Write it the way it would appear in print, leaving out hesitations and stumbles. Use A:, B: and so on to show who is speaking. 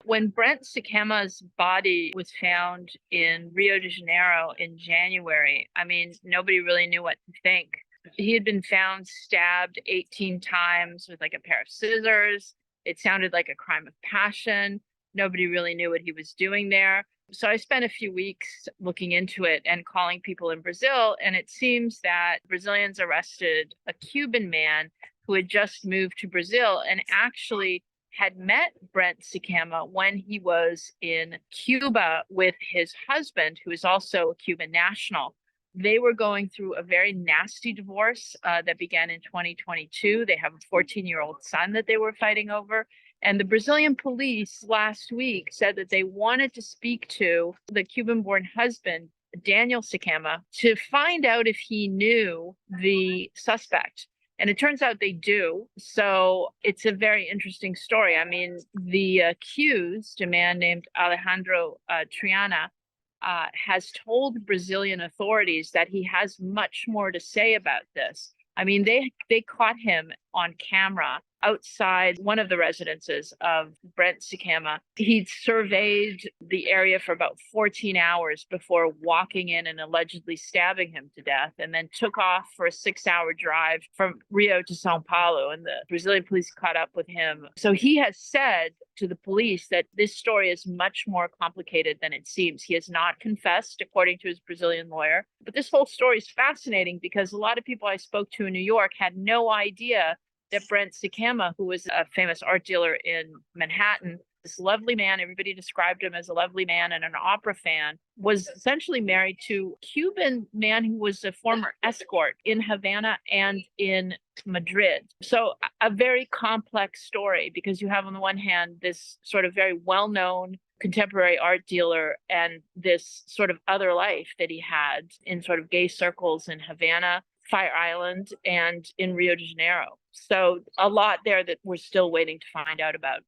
A: When Brent Sikama's body was found in Rio de Janeiro in January, I mean, nobody really knew what to think. He had been found stabbed 18 times with like a pair of scissors. It sounded like a crime of passion. Nobody really knew what he was doing there. So I spent a few weeks looking into it and calling people in Brazil. And it seems that Brazilians arrested a Cuban man who had just moved to Brazil and actually had met Brent Sikama when he was in Cuba with his husband, who is also a Cuban national. They were going through a very nasty divorce that began in 2022. They have a 14-year-old son that they were fighting over. And the Brazilian police last week said that they wanted to speak to the Cuban-born husband, Daniel Sikama, to find out if he knew the suspect. And it turns out they do. So it's a very interesting story. I mean, the accused, a man named Alejandro Triana, has told Brazilian authorities that he has much more to say about this. I mean, they caught him on camera outside one of the residences of Brent Sikama. He'd surveyed the area for about 14 hours before walking in and allegedly stabbing him to death, and then took off for a 6-hour drive from Rio to Sao Paulo, and the Brazilian police caught up with him. So he has said to the police that this story is much more complicated than it seems. He has not confessed, according to his Brazilian lawyer. But this whole story is fascinating because a lot of people I spoke to in New York had no idea that Brent Sikama, who was a famous art dealer in Manhattan, this lovely man, everybody described him as a lovely man and an opera fan, was essentially married to a Cuban man who was a former escort in Havana and in Madrid. So a very complex story, because you have on the one hand this sort of very well-known contemporary art dealer and this sort of other life that he had in sort of gay circles in Havana, Fire Island, and in Rio de Janeiro. So a lot there that we're still waiting to find out about.